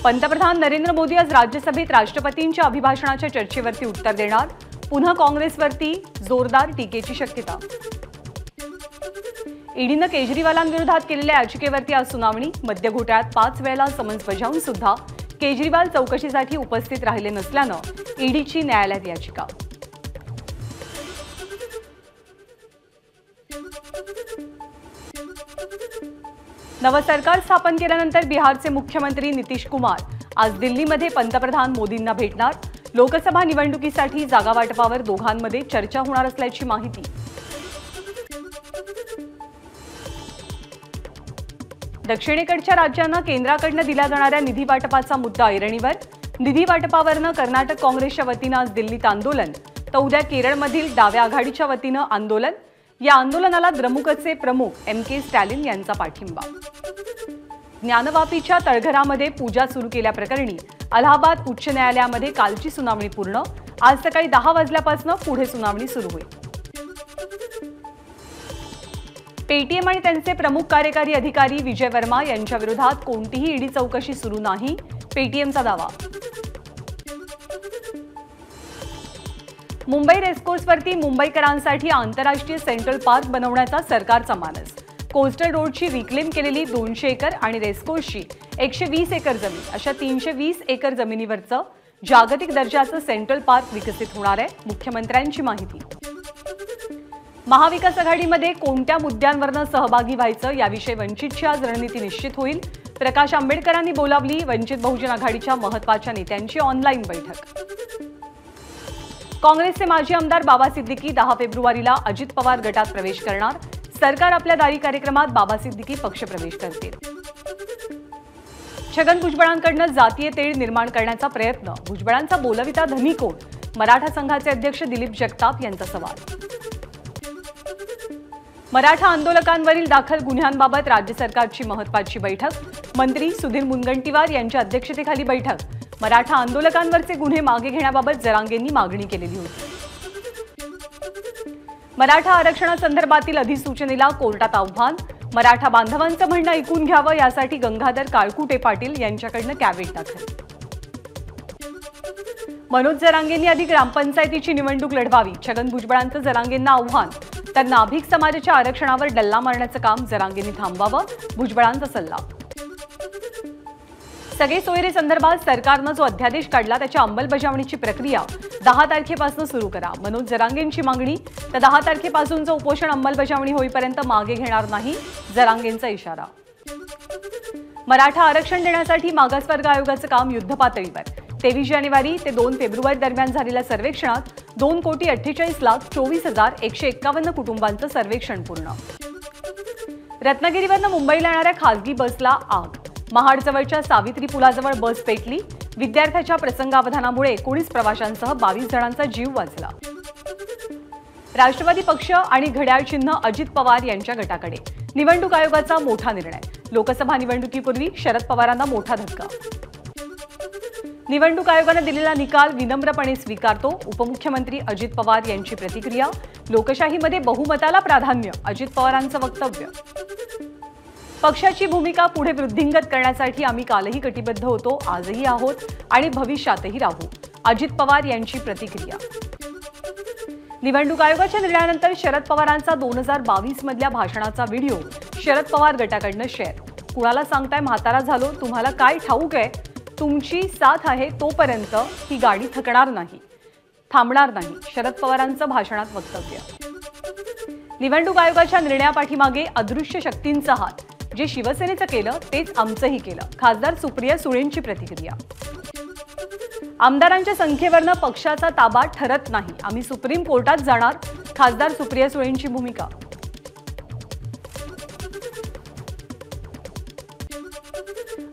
पंतप्रधान नरेंद्र मोदी आज राज्यसभेत राष्ट्रपतींच्या अभिभाषणाच्या चर्चेवरती उत्तर देणार। पुन्हा काँग्रेसवरती जोरदार टीकेची शक्यता। ईडीनं केजरीवालांविरोधात केलेल्या याचिकेवरती आज सुनावणी। मद्य घोटाळ्यात 5 वेळेला समन्स बजावून सुद्धा केजरीवाल चौकशीसाठी उपस्थित राहिले नसल्यानं ईडीची न्यायालयात याचिका। नवं सरकार स्थापन केल्यानंतर बिहारचे मुख्यमंत्री नितीश कुमार आज दिल्लीमध्ये पंतप्रधान मोदींना भेटणार। लोकसभा निवडणुकीसाठी जागा वाटपावर दोघांमध्ये चर्चा होणार असल्याची माहिती। दक्षिणेकडच्या राज्यांना केंद्राकडून दिल्या जाणाऱ्या निधी वाटपाचा मुद्दा ऐरणीवर। निधी वाटपावरनं कर्नाटक काँग्रेसच्या वतीनं आज दिल्लीत आंदोलन, तर उद्या केरळमधील डाव्या आघाडीच्या वतीनं आंदोलन। या आंदोलनाला द्रमुकचे प्रमुख MK स्टॅलिन यांचा पाठिंबा। ज्ञानवापीच्या तळघरामध्ये पूजा सुरू केल्याप्रकरणी अलाहाबाद उच्च न्यायालयामध्ये कालची सुनावणी पूर्ण। आज सकाळी 10 वाजल्यापासून पुढे सुनावणी सुरू होईल। पेटीएम आणि त्यांचे प्रमुख कार्यकारी अधिकारी विजय वर्मा यांच्या विरोधात कोणतीही ईडी चौकशी सुरू नाही, पेटीएमचा दावा। मुंबई रेसकोर्सवरती मुंबईकरांसाठी आंतरराष्ट्रीय सेंट्रल पार्क बनवण्याचा सरकारचा मानस। कोस्टल रोडची रिक्लेम केलेली 200 एकर आणि रेसकोर्सची 120 एकर जमीन अशा 320 एकर जमिनीवरचं जागतिक दर्जाचं सेंट्रल पार्क विकसित होणार आहे, मुख्यमंत्र्यांची माहिती। महाविकास आघाडीमध्ये कोणत्या मुद्द्यांवरनं सहभागी व्हायचं याविषयी वंचितची आज रणनीती निश्चित होईल। प्रकाश आंबेडकरांनी बोलावली वंचित बहुजन आघाडीच्या महत्त्वाच्या नेत्यांची ऑनलाईन बैठक। काँग्रेसचे माजी आमदार बाबा सिद्दीकी 10 फेब्रुवारीला अजित पवार गटात प्रवेश करणार। सरकार आपल्या दारी कार्यक्रमात बाबा सिद्दीकी पक्षप्रवेश करतील। छगन भुजबळांकडून जातीय तेढ निर्माण करण्याचा प्रयत्न, भुजबळांचा बोलविता धनी कोण? मराठा संघाचे अध्यक्ष दिलीप जगताप यांचा सवाल। मराठा आंदोलकांवरील दाखल गुन्ह्यांबाबत राज्य सरकारची महत्त्वाची बैठक। मंत्री सुधीर मुनगंटीवार यांच्या अध्यक्षतेखाली बैठक। मराठा आंदोलकांवरचे गुन्हे मागे घेण्याबाबत जरांगेंनी मागणी केलेली होती। मराठा आरक्षणासंदर्भातील अधिसूचनेला कोर्टात आव्हान। मराठा बांधवांचं म्हणणं ऐकून घ्यावं यासाठी गंगाधर काळकुटे पाटील यांच्याकडून कॅबिनेट दाखल। मनोज जरांगेंनी आधी ग्रामपंचायतीची निवडणूक लढवावी, छगन भुजबळांचं जरांगेंना आव्हान। तर नाभिक समाजाच्या आरक्षणावर डल्ला मारण्याचं काम जरांगेंनी थांबवावं, भुजबळांचा सल्ला। सगळे सोयरे संदर्भात सरकारनं जो अध्यादेश काढला त्याच्या अंमलबजावणीची प्रक्रिया 10 तारखेपासून सुरू करा, मनोज जरांगेंची मागणी। तर 10 तारखेपासूनचं उपोषण अंमलबजावणी होईपर्यंत मागे घेणार नाही, जरांगेंचा इशारा। मराठा आरक्षण देण्यासाठी मागासवर्ग आयोगाचं काम युद्धपातळीवर। 23 जानेवारी ते 2 फेब्रुवारी दरम्यान झालेल्या सर्वेक्षणात 2,48,24,151 कुटुंबांचं सर्वेक्षण पूर्ण। रत्नागिरीवरून मुंबईला येणाऱ्या खासगी बसला आग। महाडजवळच्या सावित्री पुलाजवळ बस पेटली। विद्यार्थ्याच्या प्रसंगावधानामुळे 19 प्रवाशांसह 22 जणांचा जीव वाचला। राष्ट्रवादी पक्ष आणि घड्याळ चिन्ह अजित पवार यांच्या गटाकडे। निवडणूक आयोगाचा मोठा निर्णय। लोकसभा निवडणुकीपूर्वी शरद पवारांना मोठा धक्का। निवडणूक आयोगाने दिलेला निकाल विनम्रपणे स्वीकारतो, उपमुख्यमंत्री अजित पवार यांची प्रतिक्रिया। लोकशाहीमध्ये बहुमताला प्राधान्य, अजित पवारांचं वक्तव्य। पक्षाची भूमिका पुढे वृद्धिंगत करण्यासाठी आम्ही कालही कटिबद्ध होतो, आजही आहोत आणि भविष्यातही राहू, अजित पवार यांची प्रतिक्रिया। निवडणूक आयोगाच्या निर्णयानंतर शरद पवारांचा 2022 मधल्या भाषणाचा व्हिडिओ शरद पवार गटाकडून शेअर। कुणाला सांगताय म्हातारा झालो, तुम्हाला काय ठाऊक आहे? तुमची साथ आहे तोपर्यंत ही गाडी थकणार नाही, थांबणार नाही, शरद पवारांचं भाषणात वक्तव्य। निवडणूक आयोगाच्या निर्णयापाठीमागे अदृश्य शक्तींचा हात, जे शिवसेनेचं केलं तेच आमचंही केलं, खासदार सुप्रिया सुळेंची प्रतिक्रिया। आमदारांच्या संख्येवरनं पक्षाचा ताबा ठरत नाही, आम्ही सुप्रीम कोर्टात जाणार, खासदार सुप्रिया सुळेंची भूमिका।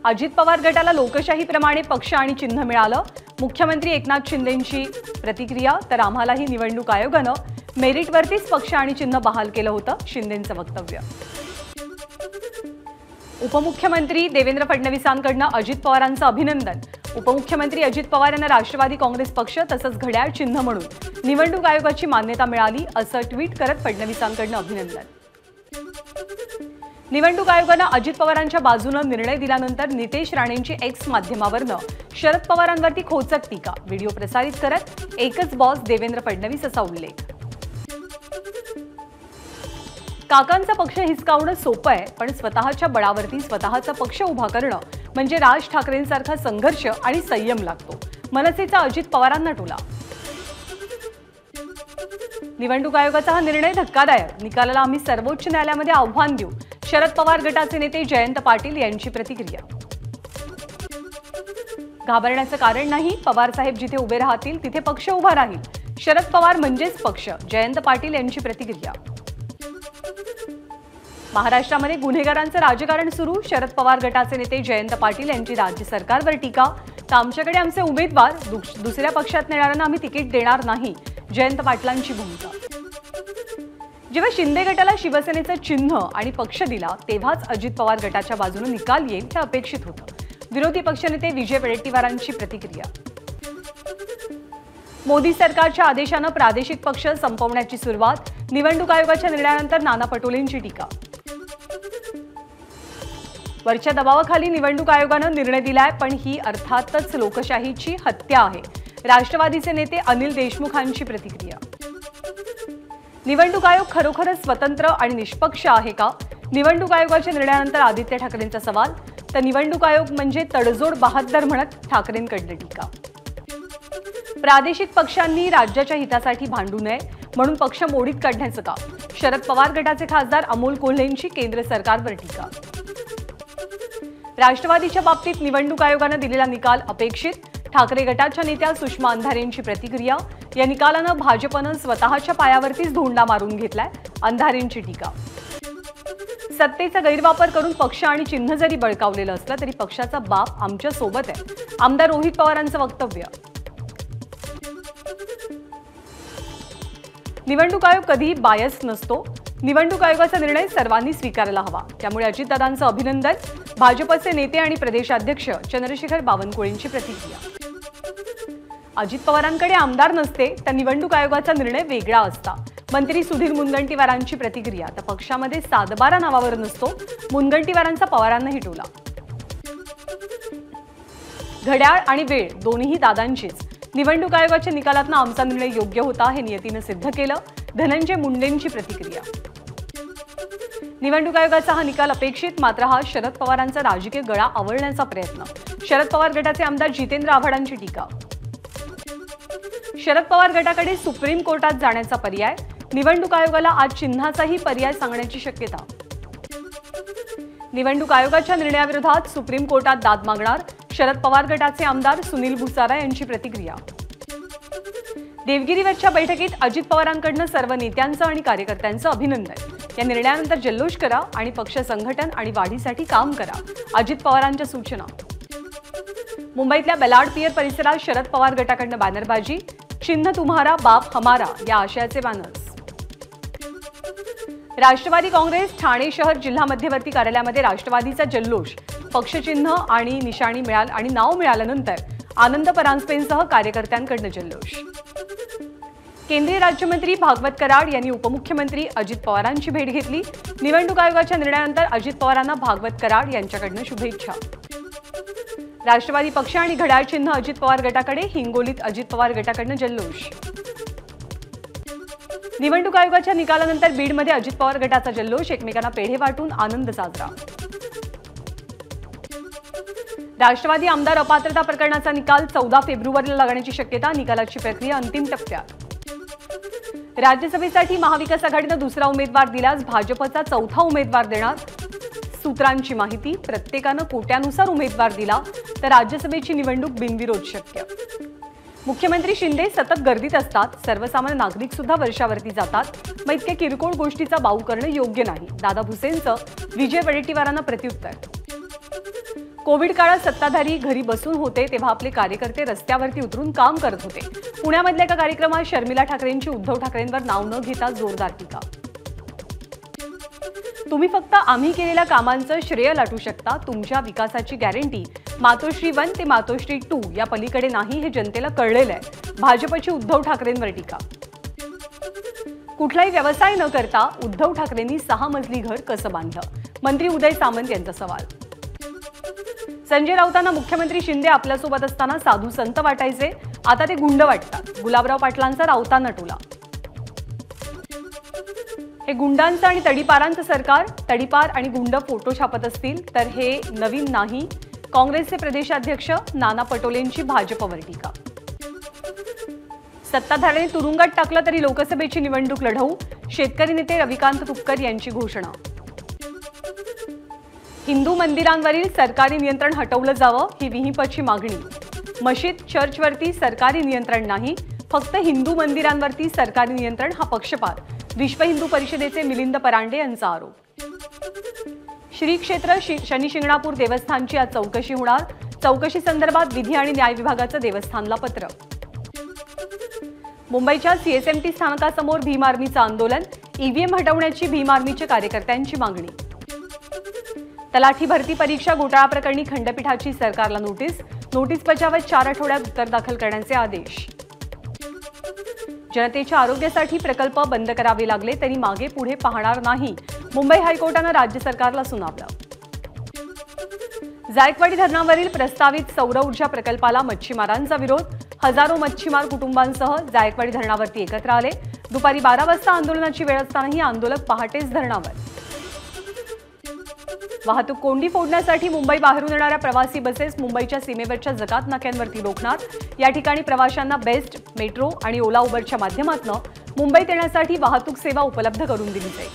अजित पवार गटाला लोकशाहीप्रमाणे पक्ष आणि चिन्ह मिळालं, मुख्यमंत्री एकनाथ शिंदेंची प्रतिक्रिया। तर आम्हालाही निवडणूक आयोगानं मेरिटवरतीच पक्ष आणि चिन्ह बहाल केलं होतं, शिंदेंचं वक्तव्य। उपमुख्यमंत्री देवेंद्र फडणवीसांकडून अजित पवारांचं अभिनंदन। उपमुख्यमंत्री अजित पवार यांना राष्ट्रवादी काँग्रेस पक्ष तसंच घड्याळ चिन्ह म्हणून निवडणूक आयोगाची मान्यता मिळाली, असं ट्विट करत फडणवीसांकडून अभिनंदन। निवडणूक आयोगानं अजित पवारांच्या बाजूनं निर्णय दिल्यानंतर नितेश राणेंची एक्स माध्यमावरनं शरद पवारांवरती खोचक टीका, व्हिडिओ प्रसारित करत एकच बॉस देवेंद्र फडणवीस असा उल्लेख। काकांचा पक्ष हिसकावणं सोपं आहे, पण स्वतःच्या बळावरती स्वतःचा पक्ष उभा करणं म्हणजे राज ठाकरेंसारखा संघर्ष आणि संयम लागतो, मनसेचा अजित पवारांना टोला। निवडणूक आयोगाचा हा निर्णय धक्कादायक, निकालाला आम्ही सर्वोच्च न्यायालयामध्ये आव्हान देऊ, शरद पवार गटाचे नेते जयंत पाटील यांची प्रतिक्रिया। घाबरण्याचं कारण नाही, पवार साहेब जिथे उभे राहतील तिथे पक्ष उभा राहील, शरद पवार म्हणजेच पक्ष, जयंत पाटील यांची प्रतिक्रिया। महाराष्ट्रामध्ये गुन्हेगारांचं राजकारण सुरू, शरद पवार गटाचे नेते जयंत पाटील यांची राज्य सरकारवर टीका, तर आमच्याकडे आमचे उमेदवार दुसऱ्या पक्षात नेणाऱ्यांना आम्ही तिकीट देणार नाही, जयंत पाटलांची भूमिका। जेव्हा शिंदे गटाला शिवसेनेचं चिन्ह आणि पक्ष दिला तेव्हाच अजित पवार गटाच्या बाजूने निकाल येईल हे अपेक्षित होतं, विरोधी पक्षनेते विजय वडेट्टीवारांची प्रतिक्रिया। मोदी सरकारच्या आदेशानं प्रादेशिक पक्ष संपवण्याची सुरुवात, निवडणूक आयोगाच्या निर्णयानंतर नाना पटोलेंची टीका। वरच्या दबावाखाली निवडणूक आयोगानं निर्णय दिलाय, पण ही अर्थातच लोकशाहीची हत्या आहे, राष्ट्रवादीचे नेते अनिल देशमुखांची प्रतिक्रिया। निवडणूक आयोग खरोखरच स्वतंत्र आणि निष्पक्ष आहे का? निवडणूक आयोगाच्या निर्णयानंतर आदित्य ठाकरेंचा सवाल, तर निवडणूक आयोग म्हणजे तडजोड बहाद्दर म्हणत ठाकरेंकडनं टीका। प्रादेशिक पक्षांनी राज्याच्या हितासाठी भांडू नये म्हणून पक्ष मोडीत काढण्याचं का? शरद पवार गटाचे खासदार अमोल कोल्हेंची केंद्र सरकारवर टीका। राष्ट्रवादीच्या बाबतीत निवडणूक आयोगानं दिलेला निकाल अपेक्षित, ठाकरे गटाच्या नेत्या सुषमा अंधारेंची प्रतिक्रिया। या निकालानं भाजपनं स्वतःच्या पायावरतीच धोंडा मारून घेतलाय, अंधारेंची टीका। सत्तेचा गैरवापर करून पक्ष आणि चिन्ह जरी बळकावलेलं असलं तरी पक्षाचा बाप आमच्या सोबत आहे, आमदार रोहित पवारांचं वक्तव्य। निवडणूक आयोग कधीही बायस नसतो, निवडणूक आयोगाचा निर्णय सर्वांनी स्वीकारायला हवा, त्यामुळे अजितदादांचं अभिनंदन, भाजपचे नेते आणि प्रदेशाध्यक्ष चंद्रशेखर बावनकुळेंची प्रतिक्रिया। अजित पवारांकडे आमदार नसते तर निवडणूक आयोगाचा निर्णय वेगळा असता, मंत्री सुधीर मुनगंटीवारांची प्रतिक्रिया। तर पक्षामध्ये सातबारा नावावर नसतो, मुनगंटीवारांचा पवारांनाही टोला। घड्याळ आणि वेळ दोन्हीही दादांचीच, निवडणूक आयोगाच्या निकालातनं आमचा निर्णय योग्य होता हे नियतीनं सिद्ध केलं, धनंजय मुंडेंची प्रतिक्रिया। निवडणूक आयोगाचा हा निकाल अपेक्षित, मात्र हा शरद पवारांचा राजकीय गळा आवळण्याचा प्रयत्न, शरद पवार गटाचे आमदार जितेंद्र आव्हाडांची टीका। शरद पवार गटाकडे सुप्रीम कोर्टात जाण्याचा पर्याय, निवडणूक आयोगाला आज चिन्हाचाही पर्याय सांगण्याची शक्यता। निवडणूक आयोगाच्या निर्णयाविरोधात सुप्रीम कोर्टात दाद मागणार, शरद पवार गटाचे आमदार सुनील भुसारा यांची प्रतिक्रिया। देवगिरीवरच्या बैठकीत अजित पवारांकडनं सर्व नेत्यांचं आणि कार्यकर्त्यांचं अभिनंदन, या निर्णयानंतर जल्लोष करा आणि पक्ष संघटन आणि वाढीसाठी काम करा, अजित पवारांच्या सूचना। मुंबईतल्या बेलाड पियर परिसरात शरद पवार गटाकडनं बॅनरबाजी, चिन्ह तुम्हारा बाप हमारा या आशयाचे बॅनर्स। राष्ट्रवादी काँग्रेस ठाणे शहर जिल्हा मध्यवर्ती कार्यालयामध्ये राष्ट्रवादीचा जल्लोष, पक्षचिन्ह आणि निशाणी आणि नाव मिळाल्यानंतर आनंद परांजपेंसह कार्यकर्त्यांकडनं जल्लोष। केंद्रीय राज्यमंत्री भागवत कराड यांनी उपमुख्यमंत्री अजित पवारांची भेट घेतली, निवडणूक आयोगाच्या निर्णयानंतर अजित पवारांना भागवत कराड यांच्याकडनं शुभेच्छा। राष्ट्रवादी पक्ष आणि घड्याळ चिन्ह अजित पवार गटाकडे, हिंगोलीत अजित पवार गटाकडनं जल्लोष। निवडणूक आयोगाच्या निकालानंतर बीडमध्ये अजित पवार गटाचा जल्लोष, एकमेकांना पेढे वाटून आनंद साजरा। राष्ट्रवादी आमदार अपात्रता प्रकरणाचा निकाल 14 फेब्रुवारीला लागण्याची शक्यता, निकालाची प्रक्रिया अंतिम टप्प्यात। राज्यसभेसाठी महाविकास आघाडीनं दुसरा उमेदवार दिल्यास भाजपचा चौथा उमेदवार देणार, सूत्रांची माहिती, प्रत्येकानं कोट्यानुसार उमेदवार दिला तर राज्यसभेची निवडणूक बिनविरोध शक्य। मुख्यमंत्री शिंदे सतत गर्दीत असतात, सर्वसामान्य नागरिक सुद्धा वर्षावरती जातात, मग इतक्या किरकोळ गोष्टीचा बाऊ करणं योग्य नाही, दादा भुसेंचं विजय वडेट्टीवारांना प्रत्युत्तर। कोविड काळात सत्ताधारी घरी बसून होते तेव्हा आपले कार्यकर्ते रस्त्यावरती उतरून काम करत होते, पुण्यामधल्या एका कार्यक्रमात शर्मिला ठाकरेंची उद्धव ठाकरेंवर नाव न घेता जोरदार टीका। तुम्ही फक्त आम्ही केलेल्या कामांचं श्रेय लाटू शकता, तुमच्या विकासाची गॅरंटी मातोश्री 1 ते मातोश्री 2 या पलीकडे नाही हे जनतेला कळलेलं आहे, भाजपची उद्धव ठाकरेंवर टीका। कुठलाही व्यवसाय न करता उद्धव ठाकरेंनी 6 मजली घर कसं बांधलं, मंत्री उदय सामंत यांचा सवाल। संजय राऊतांना मुख्यमंत्री शिंदे आपल्यासोबत असताना साधू संत वाटायचे, आता ते गुंड वाटतात। गुलाबराव पाटलांचा राऊतांना टोला। हे गुंडांचं आणि तडीपारांचं सरकार, तडीपार आणि गुंड फोटो छापत असतील तर हे नवीन नाही। काँग्रेसचे प्रदेशाध्यक्ष नाना पटोलेंची भाजपवर टीका। सत्ताधाऱ्यांनी तुरुंगात टाकलं तरी लोकसभेची निवडणूक लढवू, शेतकरी नेते रविकांत तुपकर यांची घोषणा। हिंदू मंदिरांवरील सरकारी नियंत्रण हटवलं जावं ही विहिंपची मागणी। मशीद चर्चवरती सरकारी नियंत्रण नाही, फक्त हिंदू मंदिरांवरती सरकारी नियंत्रण हा पक्षपात। विश्व हिंदू परिषदेचे मिलिंद परांडे यांचा आरोप। श्री क्षेत्र शनी शिंगणापूर देवस्थानची आज चौकशी होणार। चौकशी संदर्भात विधी आणि न्याय विभागाचं देवस्थानला पत्र। मुंबईच्या सीएसएमटी स्थानकासमोर भीम आर्मीचं आंदोलन, ईव्हीएम हटवण्याची भीम आर्मीच्या कार्यकर्त्यांची मागणी। तलाठी भरती परीक्षा घोटाळा प्रकरणी खंडपीठाची सरकारला नोटीस, नोटीस बजावत 4 आठवड्यात उत्तर दाखल करण्याचे आदेश। जनतेच्या आरोग्यासाठी प्रकल्प बंद करावे लागले तरी मागे पुढे पाहणार नाही, मुंबई हायकोर्टानं राज्य सरकारला सुनावलं। जायकवाडी धरणावरील प्रस्तावित सौर ऊर्जा प्रकल्पाला मच्छीमारांचा विरोध, हजारो मच्छीमार कुटुंबांसह जायकवाडी धरणावरती एकत्र आले। दुपारी 12 वाजता आंदोलनाची वेळ असतानाही आंदोलक पहाटेच धरणावर। वाहतूक कोंडी फोडण्यासाठी मुंबई बाहेरून येणाऱ्या प्रवासी बसेस मुंबईच्या सीमेवरच्या जकात नाक्यांवरती रोखणार। या ठिकाणी प्रवाशांना बेस्ट, मेट्रो आणि ओला उबरच्या माध्यमातून मुंबईत येण्यासाठी वाहतूक सेवा उपलब्ध करून दिली जाईल।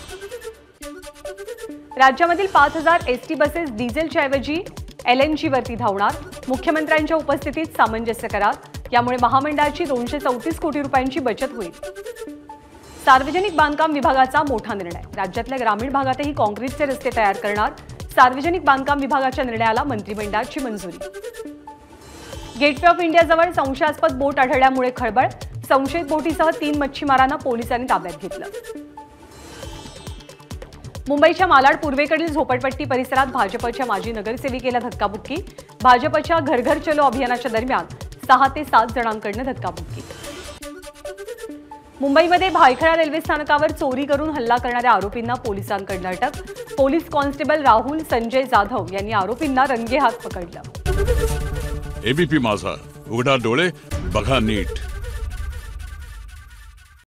राज्यामधील 5000 एसटी बसेस डिझेलच्या ऐवजी एलएनजी वरती धावणार। मुख्यमंत्र्यांच्या उपस्थितीत सामंजस्य करार, यामुळे महामंडळाची 234 कोटी रुपयांची बचत होईल। सार्वजनिक बांधकाम विभागाचा मोठा निर्णय, राज्यातल्या ग्रामीण भागातही काँक्रीटचे रस्ते तयार करणार। सार्वजनिक बांधकाम विभागाच्या निर्णयाला मंत्रिमंडळाची मंजुरी। गेटवे ऑफ इंडियाजवळ संशयास्पद बोट आढळल्यामुळे खळबळ, संशयित बोटीसह 3 मच्छीमारांना पोलिसांनी ताब्यात घेतलं। मुंबईच्या मालाड पूर्वेकडील झोपडपट्टी परिसरात भाजपच्या माजी नगरसेविकेला धक्काबुक्की। भाजपच्या घर घर चलो अभियानाच्या दरम्यान 6 ते 7 जणांकडून धक्काबुक्की। मुंबईमध्ये भायखळा रेल्वे स्थानकावर चोरी करून हल्ला करणाऱ्या आरोपींना पोलिसांकडून अटक। पोलीस कॉन्स्टेबल राहुल संजय जाधव यांनी आरोपींना रंगेहात पकडलं। एबीपी माझा, उघडा डोळे बघा नीट।